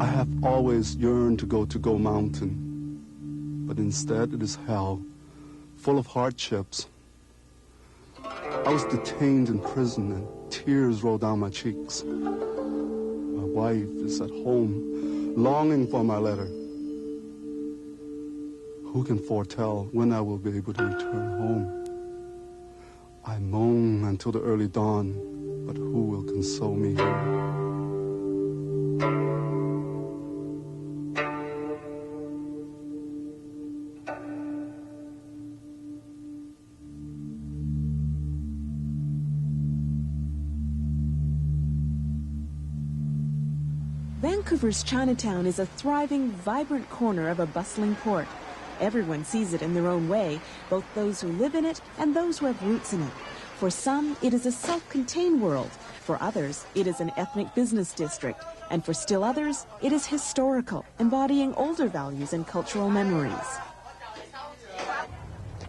I have always yearned to go Mountain, but instead it is hell, full of hardships. I was detained in prison and tears roll down my cheeks. My wife is at home, longing for my letter. Who can foretell when I will be able to return home? I moan until the early dawn, but who will console me here? Vancouver's Chinatown is a thriving, vibrant corner of a bustling port. Everyone sees it in their own way, both those who live in it and those who have roots in it. For some, it is a self-contained world. For others, it is an ethnic business district. And for still others, it is historical, embodying older values and cultural memories.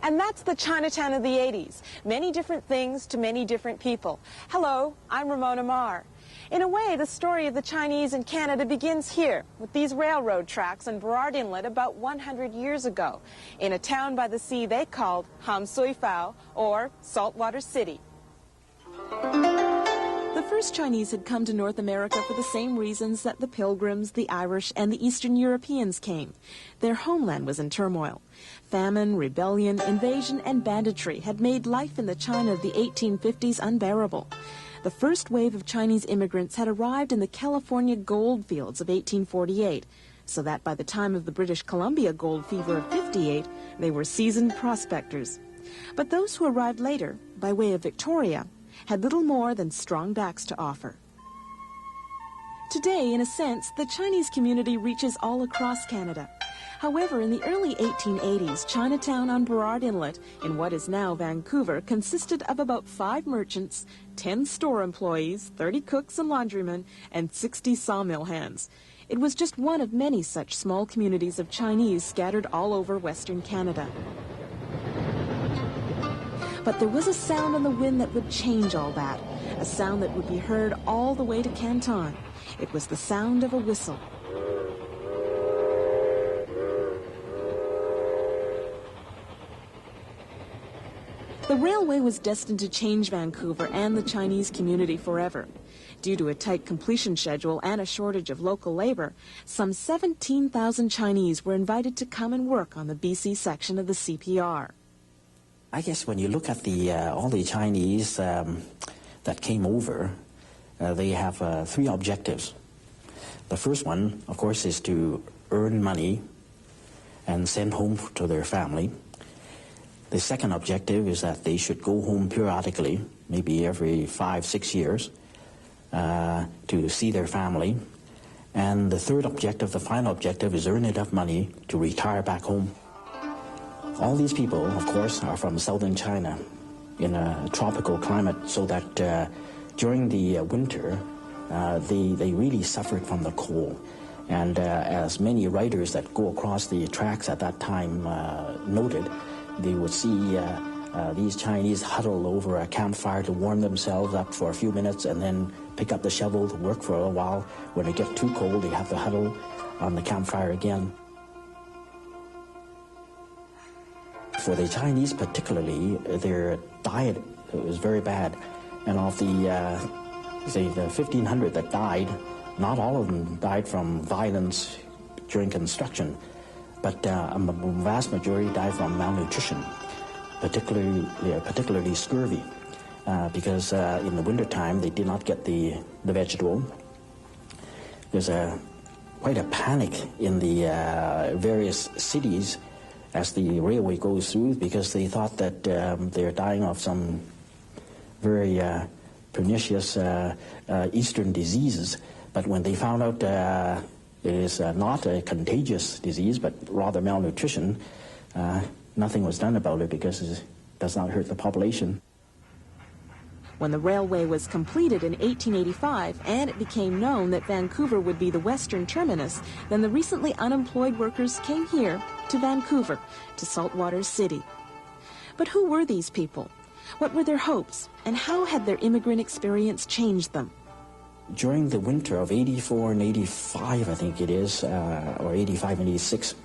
And that's the Chinatown of the 80s. Many different things to many different people. Hello, I'm Ramona Mar. In a way, the story of the Chinese in Canada begins here, with these railroad tracks on Burrard Inlet about 100 years ago, in a town by the sea they called Ham Sui Phao, or Saltwater City. The first Chinese had come to North America for the same reasons that the Pilgrims, the Irish, and the Eastern Europeans came. Their homeland was in turmoil. Famine, rebellion, invasion, and banditry had made life in the China of the 1850s unbearable. The first wave of Chinese immigrants had arrived in the California gold fields of 1848, so that by the time of the British Columbia gold fever of 58, they were seasoned prospectors. But those who arrived later, by way of Victoria, had little more than strong backs to offer. Today, in a sense, the Chinese community reaches all across Canada. However, in the early 1880s, Chinatown on Burrard Inlet, in what is now Vancouver, consisted of about 5 merchants, 10 store employees, 30 cooks and laundrymen, and 60 sawmill hands. It was just one of many such small communities of Chinese scattered all over Western Canada. But there was a sound on the wind that would change all that, a sound that would be heard all the way to Canton. It was the sound of a whistle. The railway was destined to change Vancouver and the Chinese community forever. Due to a tight completion schedule and a shortage of local labor, some 17,000 Chinese were invited to come and work on the BC section of the CPR. I guess when you look at all the Chinese that came over, they have 3 objectives. The first one, of course, is to earn money and send home to their family. The second objective is that they should go home periodically, maybe every 5-6 years, to see their family. And the third objective, the final objective, is earn enough money to retire back home. All these people, of course, are from southern China in a tropical climate, so that during the winter, they really suffered from the cold. And as many writers that go across the tracks at that time noted, they would see these Chinese huddle over a campfire to warm themselves up for a few minutes and then pick up the shovel to work for a while. When it gets too cold, they have to huddle on the campfire again. For the Chinese particularly, their diet was very bad. And of the, say, the 1,500 that died, not all of them died from violence during construction. But a vast majority died from malnutrition, particularly scurvy, because in the wintertime they did not get the vegetable. There's quite a panic in the various cities as the railway goes through, because they thought that they're dying of some very pernicious eastern diseases. But when they found out it is not a contagious disease, but rather malnutrition, nothing was done about it because it does not hurt the population. When the railway was completed in 1885 and it became known that Vancouver would be the western terminus, then the recently unemployed workers came here to Vancouver, to Saltwater City. But who were these people? What were their hopes? And how had their immigrant experience changed them? during the winter of 84 and 85, I think it is, or 85 and 86,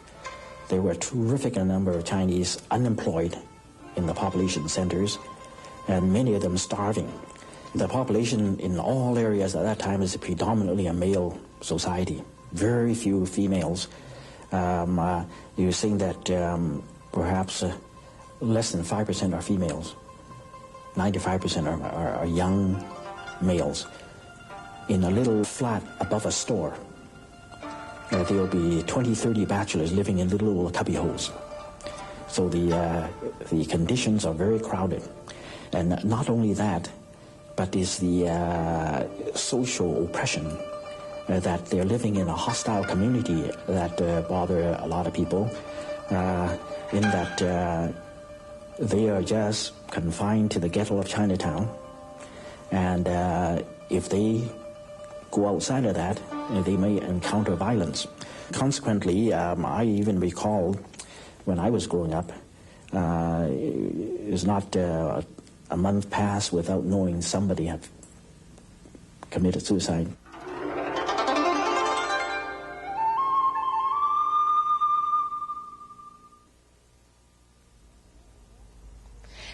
there were a terrific number of Chinese unemployed in the population centers, and many of them starving. The population in all areas at that time is predominantly a male society, very few females. You're seeing that perhaps less than 5% are females. 95% are young males. In a little flat above a store, there will be 20, 30 bachelors living in little cubbyholes. So the conditions are very crowded. And not only that, but is the social oppression that they're living in a hostile community that bother a lot of people, in that they are just confined to the ghetto of Chinatown, and if they go outside of that, they may encounter violence. Consequently, I even recall when I was growing up, it was not a month passed without knowing somebody had committed suicide.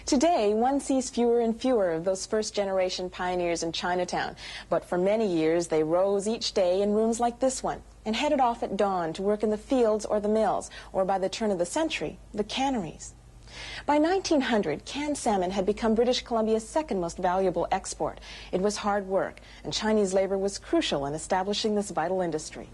Today, one sees fewer and fewer of those first-generation pioneers in Chinatown, but for many years they rose each day in rooms like this one and headed off at dawn to work in the fields or the mills, or by the turn of the century, the canneries. By 1900, canned salmon had become British Columbia's second most valuable export. It was hard work, and Chinese labor was crucial in establishing this vital industry.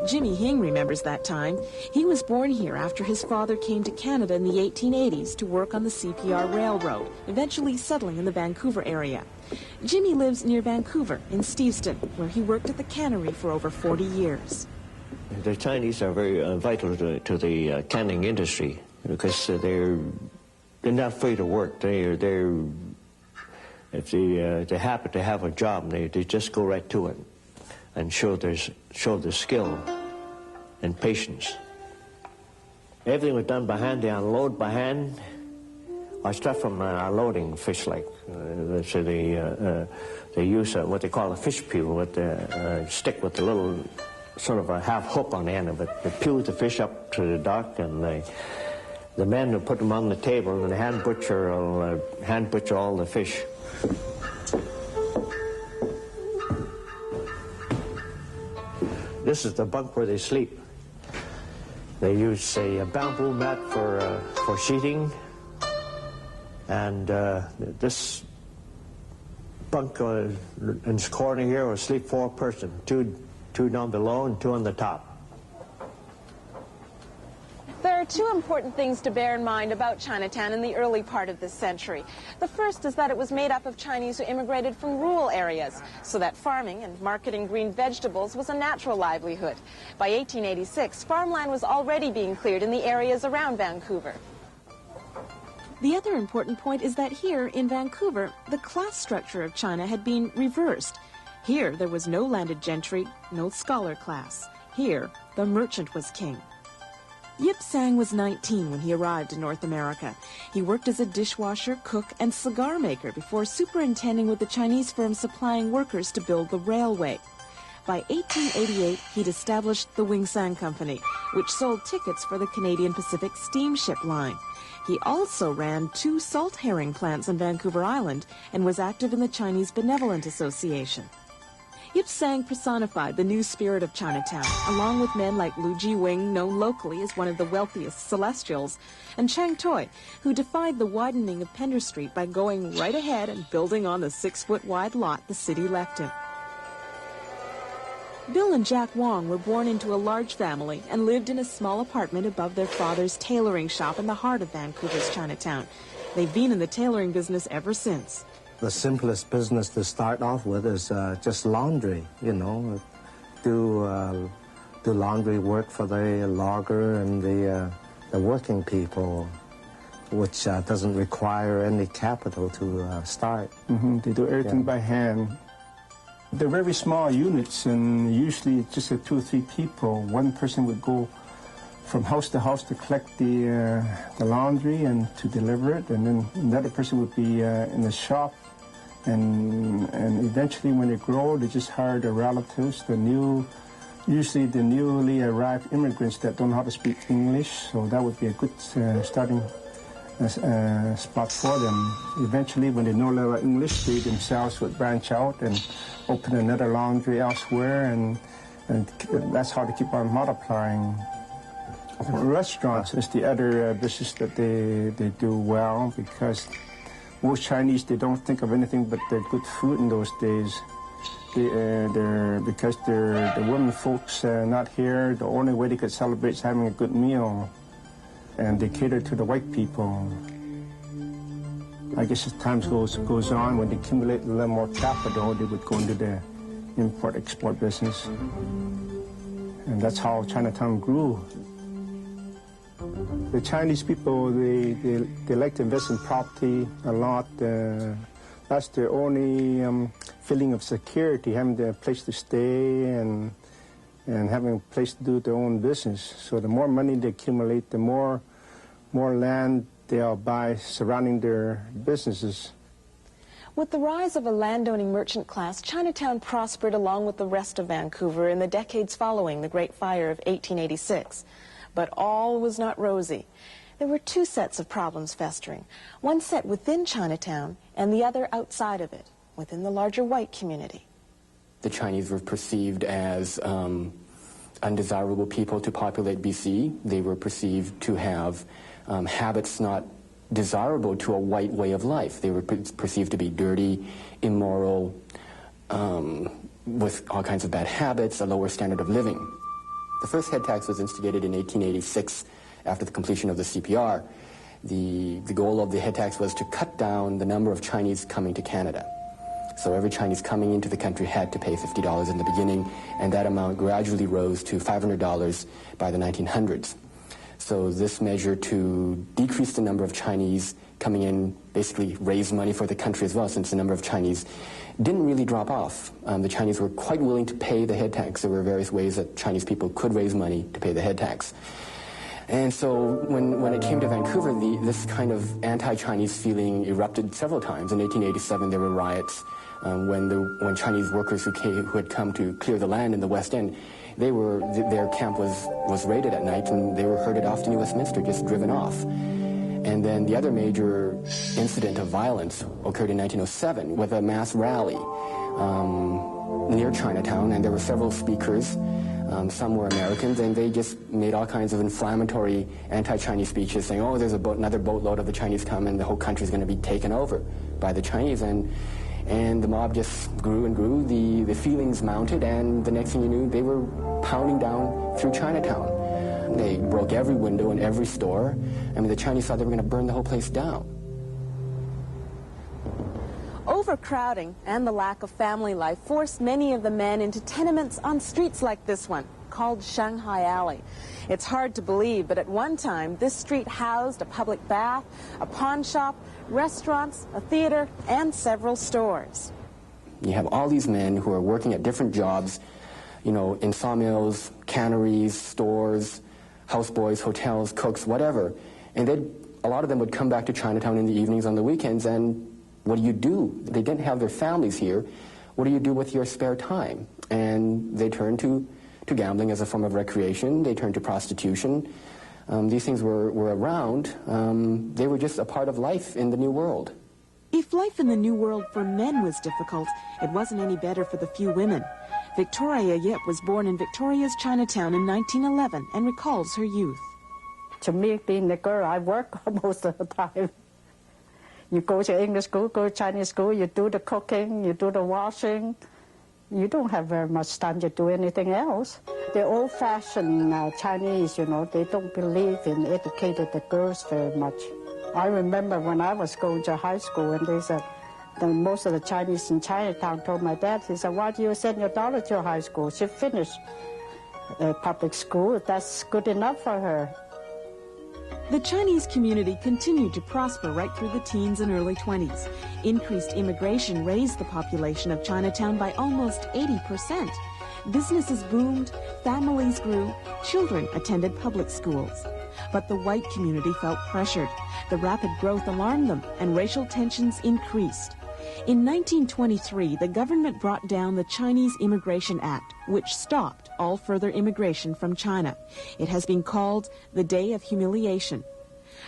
Jimmy Hing remembers that time. He was born here after his father came to Canada in the 1880s to work on the CPR Railroad, eventually settling in the Vancouver area. Jimmy lives near Vancouver in Steveston, where he worked at the cannery for over 40 years. The Chinese are very vital to the canning industry because they're not afraid of work. If they happen to have a job, they just go right to it and show their skill and patience. Everything was done by hand. They unload by hand. I start from unloading fish, like so they use what they call a fish peel with the stick with the little sort of a half hook on the end of it. They peel the fish up to the dock, and the men will put them on the table, and the hand butcher will hand butcher all the fish. This is the bunk where they sleep. They use a bamboo mat for sheeting, and this bunk in this corner here will sleep 4 persons, two down below and 2 on the top. There are 2 important things to bear in mind about Chinatown in the early part of this century. The first is that it was made up of Chinese who immigrated from rural areas, so that farming and marketing green vegetables was a natural livelihood. By 1886, farmland was already being cleared in the areas around Vancouver. The other important point is that here in Vancouver, the class structure of China had been reversed. Here, there was no landed gentry, no scholar class. Here, the merchant was king. Yip Sang was 19 when he arrived in North America. He worked as a dishwasher, cook, and cigar maker before superintending with the Chinese firm supplying workers to build the railway. By 1888, he'd established the Wing Sang Company, which sold tickets for the Canadian Pacific Steamship Line. He also ran 2 salt herring plants on Vancouver Island and was active in the Chinese Benevolent Association. Yip Sang personified the new spirit of Chinatown, along with men like Lu Ji-wing, known locally as one of the wealthiest Celestials, and Chang Toi, who defied the widening of Pender Street by going right ahead and building on the 6-foot-wide lot the city left him. Bill and Jack Wong were born into a large family and lived in a small apartment above their father's tailoring shop in the heart of Vancouver's Chinatown. They've been in the tailoring business ever since. The simplest business to start off with is just laundry, you know, do laundry work for the logger and the working people, which doesn't require any capital to start. They do everything by hand. They're very small units, and usually just 2 or 3 people. One person would go from house to collect the laundry and to deliver it, and then another person would be in the shop And eventually when they grow, they just hire their relatives, usually the newly arrived immigrants that don't know how to speak English, so that would be a good starting spot for them. Eventually, when they know a little English, they themselves would branch out and open another laundry elsewhere, and that's how they keep on multiplying. Restaurants is the other business that they do well, because most Chinese, they don't think of anything but their good food in those days. Because the women folks not here, the only way they could celebrate is having a good meal, and they cater to the white people. I guess as time goes on, when they accumulate a little more capital, they would go into the import-export business, and that's how Chinatown grew. The Chinese people, they like to invest in property a lot. That's their only feeling of security, having a place to stay and having a place to do their own business. So the more money they accumulate, the more land they'll buy surrounding their businesses. With the rise of a landowning merchant class, Chinatown prospered along with the rest of Vancouver in the decades following the Great Fire of 1886. But all was not rosy. There were two sets of problems festering, one set within Chinatown and the other outside of it, within the larger white community. The Chinese were perceived as undesirable people to populate BC. They were perceived to have habits not desirable to a white way of life. They were perceived to be dirty, immoral, with all kinds of bad habits, a lower standard of living. The first head tax was instigated in 1886 after the completion of the CPR. The goal of the head tax was to cut down the number of Chinese coming to Canada. So every Chinese coming into the country had to pay $50 in the beginning, and that amount gradually rose to $500 by the 1900s. So this measure to decrease the number of Chinese coming in basically raised money for the country as well, since the number of Chinese didn't really drop off. The Chinese were quite willing to pay the head tax. There were various ways that Chinese people could raise money to pay the head tax. And so when it came to Vancouver, this kind of anti-Chinese feeling erupted several times. In 1887, there were riots when Chinese workers who had come to clear the land in the West End, their camp was raided at night, and they were herded off to New Westminster, just driven off. And then the other major incident of violence occurred in 1907 with a mass rally near Chinatown, and there were several speakers. Some were Americans, and they just made all kinds of inflammatory anti-Chinese speeches saying, oh, there's another boatload of the Chinese come, and the whole country's going to be taken over by the Chinese. And the mob just grew and grew. The feelings mounted, and the next thing you knew, they were pounding down through Chinatown. They broke every window in every store. I mean, the Chinese thought they were going to burn the whole place down. Overcrowding and the lack of family life forced many of the men into tenements on streets like this one, called Shanghai Alley. It's hard to believe, but at one time, this street housed a public bath, a pawn shop, restaurants, a theater, and several stores. You have all these men who are working at different jobs, you know, in sawmills, canneries, stores, houseboys, hotels, cooks, whatever. And a lot of them would come back to Chinatown in the evenings on the weekends, and what do you do? They didn't have their families here. What do you do with your spare time? And they turned to gambling as a form of recreation. They turned to prostitution. These things were around. They were just a part of life in the New World. If life in the New World for men was difficult, it wasn't any better for the few women. Victoria Yip was born in Victoria's Chinatown in 1911 and recalls her youth. To me, being a girl, I work most of the time. You go to English school, go to Chinese school, you do the cooking, you do the washing. You don't have very much time to do anything else. The old-fashioned Chinese, you know, they don't believe in educating the girls very much. I remember when I was going to high school, and they said, most of the Chinese in Chinatown told my dad, he said, why do you send your daughter to high school? She finished public school. That's good enough for her. The Chinese community continued to prosper right through the teens and early 20s. Increased immigration raised the population of Chinatown by almost 80%. Businesses boomed, families grew, children attended public schools. But the white community felt pressured. The rapid growth alarmed them, and racial tensions increased. In 1923, the government brought down the Chinese Immigration Act, which stopped all further immigration from China. It has been called the Day of Humiliation.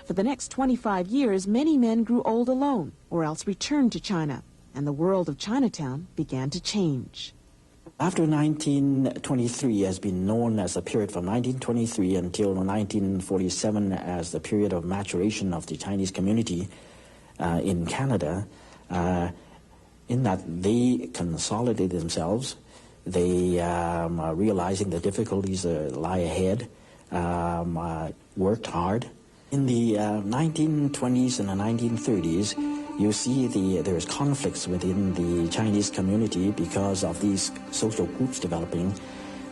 For the next 25 years, many men grew old alone or else returned to China, and the world of Chinatown began to change. After 1923 has been known as a period from 1923 until 1947 as the period of maturation of the Chinese community in Canada, in that they consolidated themselves, they are realizing the difficulties that lie ahead, worked hard. In the 1920s and the 1930s, you see there's conflicts within the Chinese community because of these social groups developing.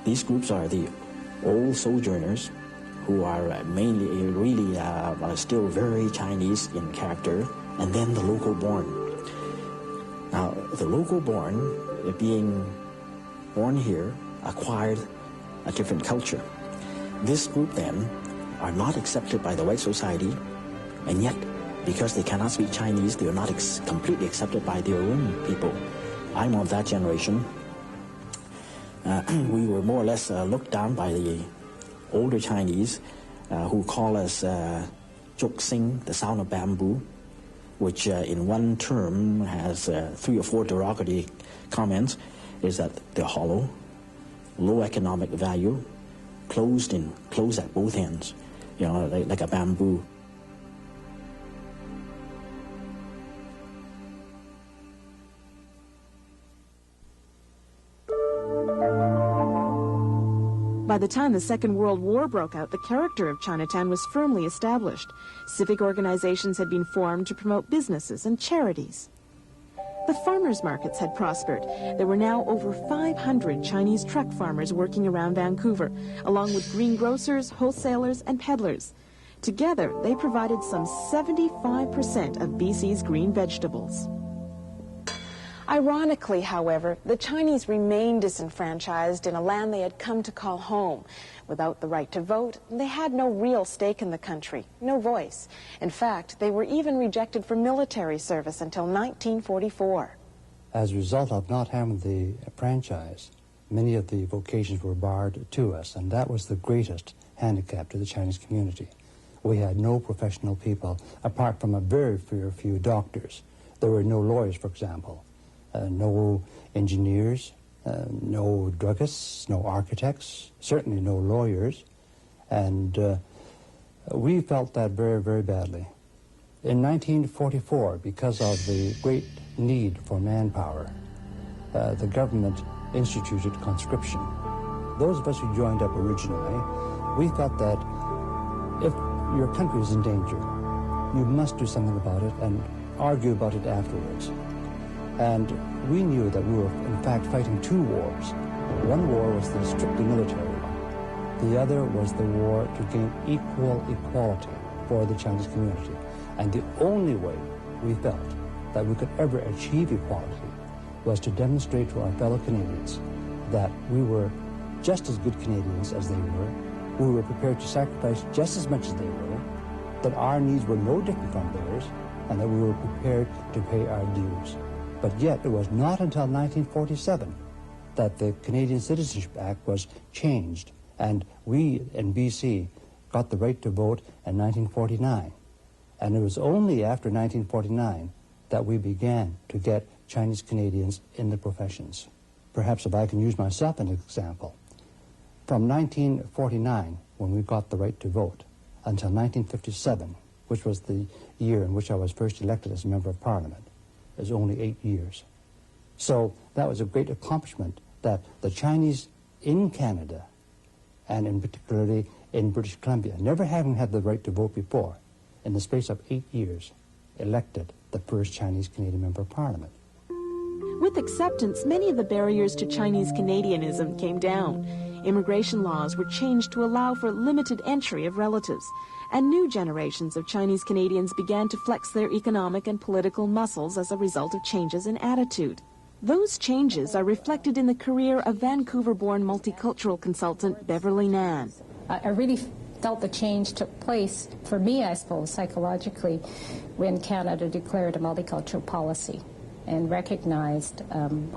These groups are the old sojourners who are mainly really still very Chinese in character, and then the local born. Now, the local born, being born here, acquired a different culture. This group then are not accepted by the white society, and yet, because they cannot speak Chinese, they are not completely accepted by their own people. I'm of that generation. We were more or less looked down by the older Chinese who call us Chok Sing, the sound of bamboo, which in one term has 3 or 4 derogatory comments, is that they're hollow, low economic value, closed at both ends, you know, like a bamboo. By the time the Second World War broke out, the character of Chinatown was firmly established. Civic organizations had been formed to promote businesses and charities. The farmers' markets had prospered. There were now over 500 Chinese truck farmers working around Vancouver, along with greengrocers, wholesalers, and peddlers. Together, they provided some 75% of BC's green vegetables. Ironically, however, the Chinese remained disenfranchised in a land they had come to call home. Without the right to vote, they had no real stake in the country, no voice. In fact, they were even rejected for military service until 1944. As a result of not having the franchise, many of the vocations were barred to us, and that was the greatest handicap to the Chinese community. We had no professional people, apart from a very few doctors. There were no lawyers, for example. No engineers, no druggists, no architects, certainly no lawyers, and we felt that very, very badly. In 1944, because of the great need for manpower, the government instituted conscription. Those of us who joined up originally, we felt that if your country is in danger, you must do something about it and argue about it afterwards. And we knew that we were, in fact, fighting 2 wars. One war was the strictly military one. The other was the war to gain equality for the Chinese community. And the only way we felt that we could ever achieve equality was to demonstrate to our fellow Canadians that we were just as good Canadians as they were. We were prepared to sacrifice just as much as they were, that our needs were no different from theirs, and that we were prepared to pay our dues. But yet, it was not until 1947 that the Canadian Citizenship Act was changed, and we in BC got the right to vote in 1949. And it was only after 1949 that we began to get Chinese Canadians in the professions. Perhaps if I can use myself as an example. From 1949, when we got the right to vote, until 1957, which was the year in which I was first elected as a member of Parliament, is only 8 years. So that was a great accomplishment that the Chinese in Canada, and in particularly in British Columbia, never having had the right to vote before, in the space of 8 years, elected the first Chinese Canadian member of Parliament. With acceptance, many of the barriers to Chinese Canadianism came down. Immigration laws were changed to allow for limited entry of relatives, and new generations of Chinese Canadians began to flex their economic and political muscles as a result of changes in attitude. Those changes are reflected in the career of Vancouver-born multicultural consultant Beverly Nan. I really felt the change took place, for me, I suppose, psychologically, when Canada declared a multicultural policy. and recognized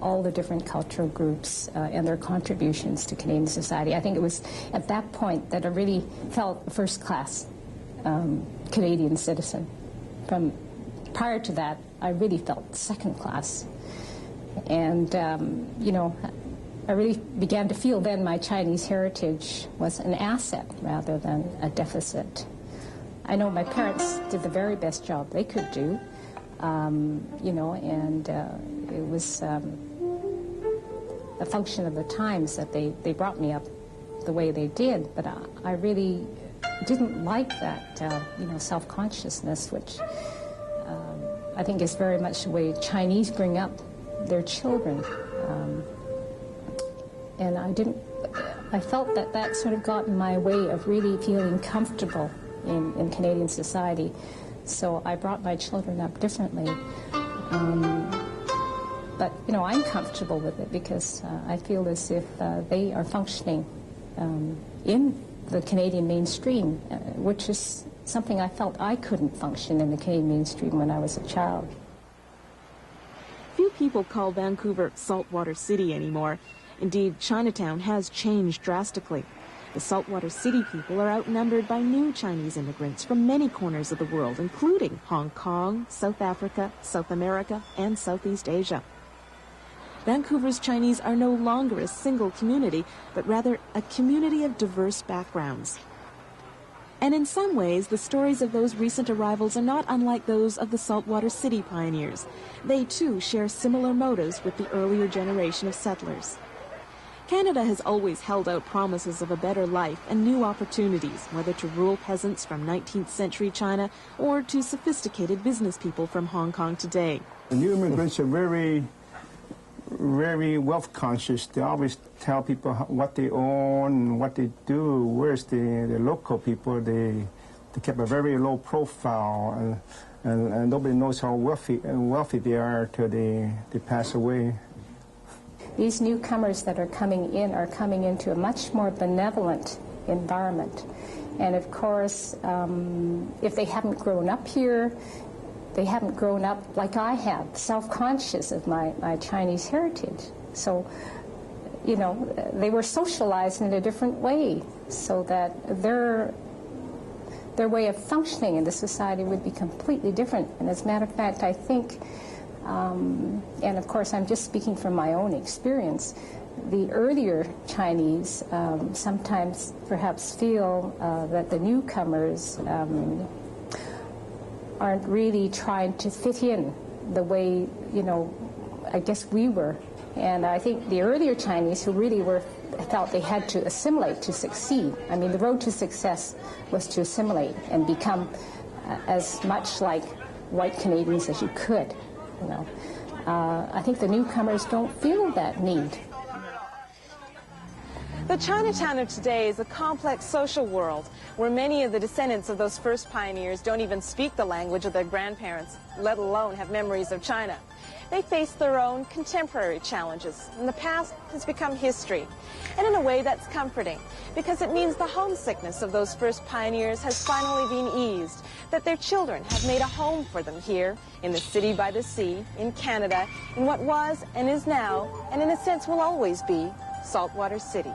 all the different cultural groups and their contributions to Canadian society. I think it was at that point that I really felt a first-class Canadian citizen. Prior to that, I really felt second-class. And, you know, I really began to feel then my Chinese heritage was an asset rather than a deficit. I know my parents did the very best job they could do, you know, and it was a function of the times that they brought me up the way they did, but I really didn't like that, you know, self-consciousness, which I think is very much the way Chinese bring up their children. And I felt that sort of got in my way of really feeling comfortable in Canadian society. So I brought my children up differently. But, you know, I'm comfortable with it because I feel as if they are functioning in the Canadian mainstream, which is something I felt I couldn't function in the Canadian mainstream when I was a child. Few people call Vancouver Saltwater City anymore. Indeed, Chinatown has changed drastically. The Saltwater City people are outnumbered by new Chinese immigrants from many corners of the world, including Hong Kong, South Africa, South America, and Southeast Asia. Vancouver's Chinese are no longer a single community, but rather a community of diverse backgrounds. And in some ways, the stories of those recent arrivals are not unlike those of the Saltwater City pioneers. They, too, share similar motives with the earlier generation of settlers. Canada has always held out promises of a better life and new opportunities, whether to rural peasants from 19th century China or to sophisticated business people from Hong Kong today. The new immigrants are very wealth conscious. They always tell people what they own and what they do, whereas the local people, they keep a very low profile, and nobody knows how wealthy they are till they pass away. These newcomers that are coming into a much more benevolent environment. And of course, if they haven't grown up here, they haven't grown up like I have, self-conscious of my Chinese heritage. So, you know, they were socialized in a different way so that their way of functioning in the society would be completely different. And as a matter of fact, I think, and of course I'm just speaking from my own experience, the earlier Chinese sometimes perhaps feel that the newcomers aren't really trying to fit in the way, you know, I guess we were. And I think the earlier Chinese who really felt they had to assimilate to succeed. I mean, the road to success was to assimilate and become as much like white Canadians as you could, you know. I think the newcomers don't feel that need. The Chinatown of today is a complex social world where many of the descendants of those first pioneers don't even speak the language of their grandparents, let alone have memories of China. They face their own contemporary challenges, and the past has become history. And in a way that's comforting, because it means the homesickness of those first pioneers has finally been eased, that their children have made a home for them here, in the city by the sea, in Canada, in what was and is now, and in a sense will always be, Saltwater City.